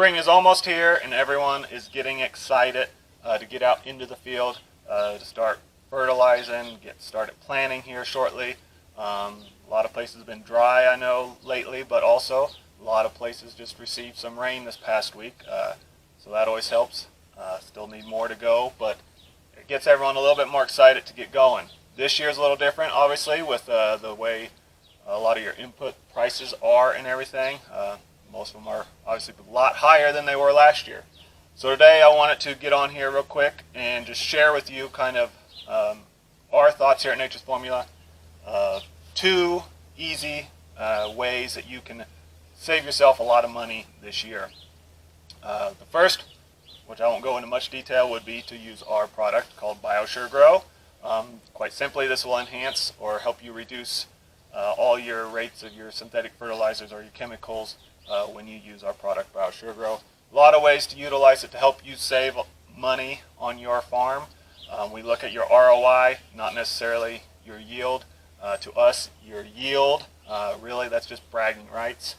Spring is almost here, and everyone is getting excited to get out into the field to start fertilizing, get started planting here shortly. A lot of places have been dry, I know, lately, but also a lot of places just received some rain this past week, so that always helps. Still need more to go, but it gets everyone a little bit more excited to get going. This year is a little different, obviously, with the way a lot of your input prices are and everything. Most of them are obviously a lot higher than they were last year. So today I wanted to get on here real quick and just share with you kind of our thoughts here at Nature's Formula. 2 easy ways that you can save yourself a lot of money this year. The first, which I won't go into much detail, would be to use our product called BioSureGrow. Quite simply, this will enhance or help you reduce all your rates of your synthetic fertilizers or your chemicals when you use our product BioSureGrow. A lot of ways to utilize it to help you save money on your farm. We look at your ROI, not necessarily your yield. To us, your yield, really that's just bragging rights.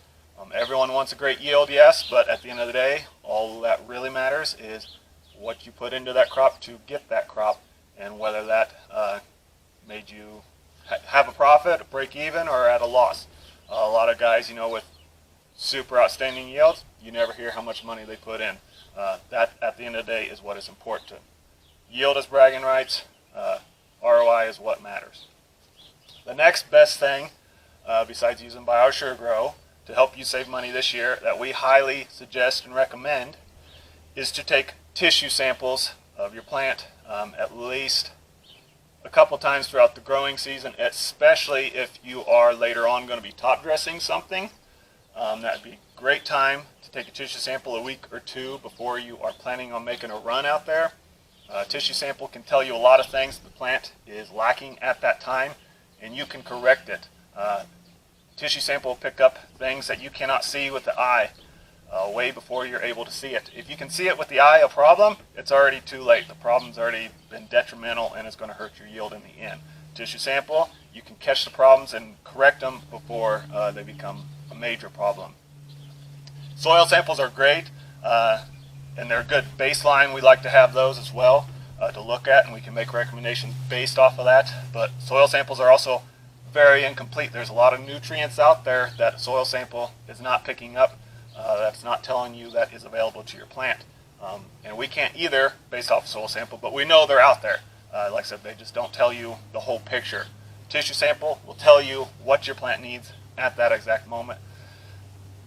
Everyone wants a great yield, yes, but at the end of the day, all that really matters is what you put into that crop to get that crop, and whether that made you have a profit, break even, or at a loss. A lot of guys, with super outstanding yields, you never hear how much money they put in. That, at the end of the day, is what is important. Yield is bragging rights. ROI is what matters. The next best thing, besides using BioSureGrow to help you save money this year, that we highly suggest and recommend, is to take tissue samples of your plant at least a couple times throughout the growing season, especially if you are later on going to be top dressing something. That would be a great time to take a tissue sample a week or 2 before you are planning on making a run out there. Tissue sample can tell you a lot of things the plant is lacking at that time, and you can correct it. Tissue sample will pick up things that you cannot see with the eye way before you're able to see it. If you can see it with the eye, a problem, it's already too late. The problem's already been detrimental and it's going to hurt your yield in the end. Tissue sample, you can catch the problems and correct them before they become a major problem. Soil samples are great, and they're a good baseline. We like to have those as well to look at, and we can make recommendations based off of that. But soil samples are also very incomplete. There's a lot of nutrients out there that a soil sample is not picking up. That's not telling you that is available to your plant. And we can't either based off a soil sample, but we know they're out there. Like I said, they just don't tell you the whole picture. Tissue sample will tell you what your plant needs at that exact moment.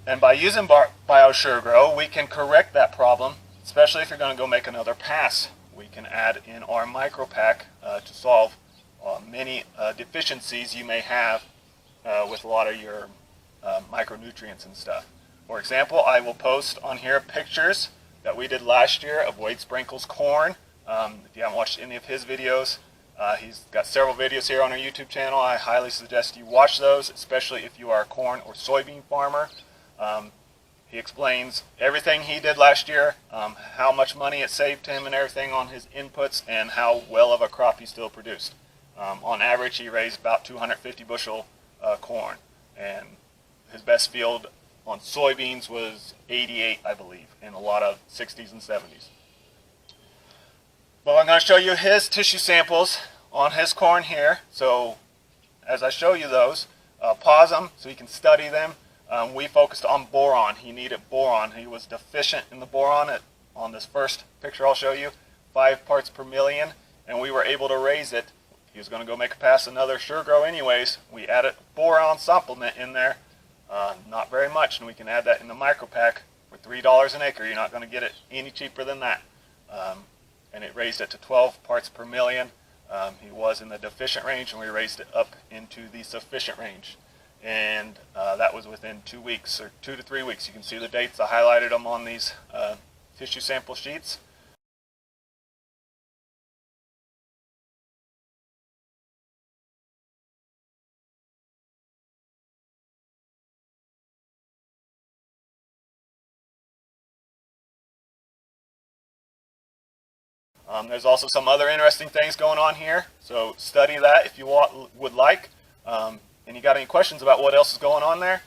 And by using BioSureGrow, we can correct that problem, especially if you're going to go make another pass. We can add in our micro pack to solve many deficiencies you may have with a lot of your micronutrients and stuff. For example, I will post on here pictures that we did last year of Wade Sprinkle's corn. If you haven't watched any of his videos, he's got several videos here on our YouTube channel. I highly suggest you watch those, especially if you are a corn or soybean farmer. He explains everything he did last year, how much money it saved him and everything on his inputs, and how well of a crop he still produced. On average, he raised about 250 bushel corn, and his best field on soybeans was 88, I believe, in a lot of 60s and 70s. Well, I'm going to show you his tissue samples on his corn here. So as I show you those, pause them so you can study them. We focused on boron. He needed boron. He was deficient in the boron on this first picture I'll show you, 5 parts per million, and we were able to raise it. He was going to go make a pass another SureGrow anyways. We added boron supplement in there, not very much, and we can add that in the micro pack for $3 an acre. You're not going to get it any cheaper than that. And it raised it to 12 parts per million. He was in the deficient range, and we raised it up into the sufficient range. And that was within 2 weeks, or 2 to 3 weeks. You can see the dates. I highlighted them on these tissue sample sheets. There's also some other interesting things going on here, so study that if you would like. And you got any questions about what else is going on there,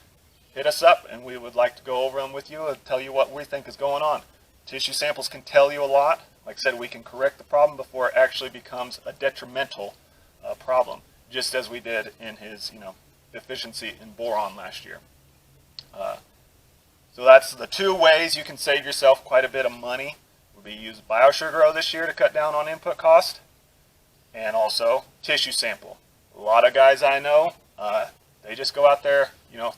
hit us up and we would like to go over them with you and tell you what we think is going on. Tissue samples can tell you a lot. Like I said, we can correct the problem before it actually becomes a detrimental problem, just as we did in his deficiency in boron last year. So that's the two ways you can save yourself quite a bit of money. Would be use BioSureGrow this year to cut down on input cost, and also tissue sample. A lot of guys I know, they just go out there,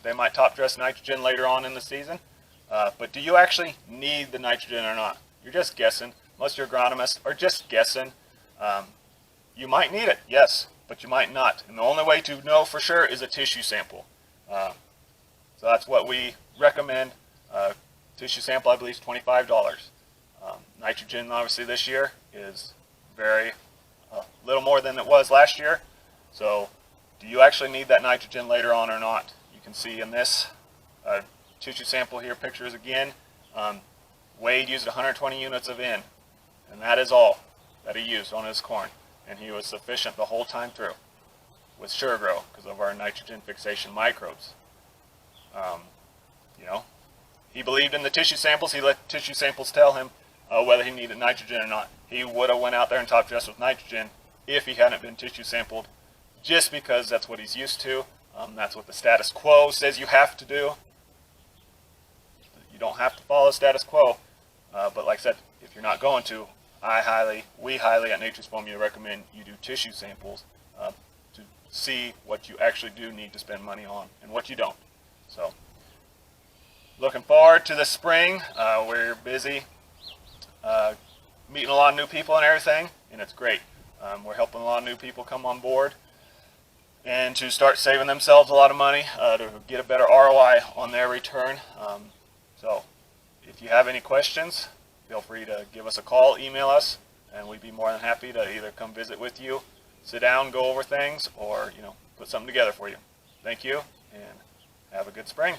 they might top dress nitrogen later on in the season, but do you actually need the nitrogen or not? You're just guessing. Most of your agronomists are just guessing. You might need it, yes, but you might not. And the only way to know for sure is a tissue sample. So that's what we recommend. Tissue sample, I believe, is $25. Nitrogen, obviously, this year is very little more than it was last year. So do you actually need that nitrogen later on or not? You can see in this tissue sample here, pictures again. Wade used 120 units of N, and that is all that he used on his corn. And he was sufficient the whole time through with SureGrow because of our nitrogen fixation microbes. He believed in the tissue samples. He let tissue samples tell him whether he needed nitrogen or not. He would have went out there and top dressed with nitrogen if he hadn't been tissue sampled, just because that's what he's used to. That's what the status quo says you have to do. You don't have to follow status quo, but like I said, if you're not going to, we highly at Nature's Formula recommend you do tissue samples to see what you actually do need to spend money on and what you don't. So, looking forward to the spring. We're busy meeting a lot of new people and everything, and it's great. We're helping a lot of new people come on board and to start saving themselves a lot of money to get a better ROI on their return. So if you have any questions, feel free to give us a call, email us, and we'd be more than happy to either come visit with you, sit down, go over things, or put something together for you. Thank you, and have a good spring.